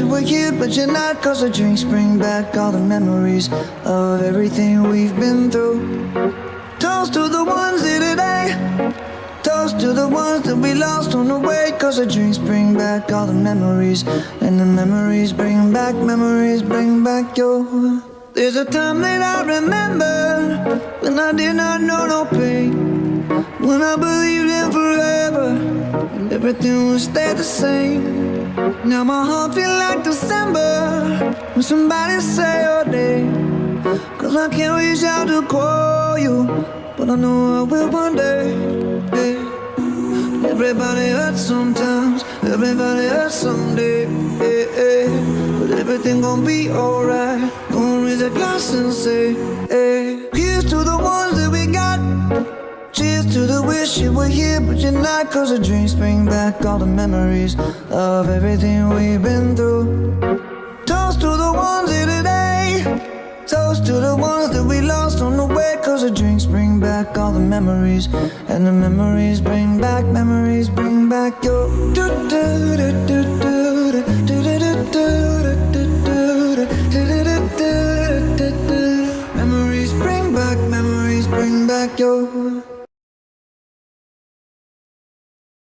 you were here, but you're not. Cause the drinks bring back all the memories of everything we've been through. Toast to the ones here today. Toast to the ones that we lost on the way. Cause the drinks bring back all the memories, and the memories bring back your. There's a time that I remember when I did not know no pain, when I believed in forever and everything would stay the same. Now my heart feel like December when somebody say your name. Cause I can't reach out to call you, but I know I will one day, yeah. Everybody hurts sometimes, everybody hurts someday, yeah, yeah. But everything gon' be alright. Gonna raise a glass and say, hey. Here's to the ones that we got. Cheers to the wish you were here, but you're not. Cause the drinks bring back all the memories of everything we've been through. Toast to the ones here today. Toast to the ones that we lost on the way. Cause the drinks bring back all the memories, and the memories bring back your. Do, do, do, do, do.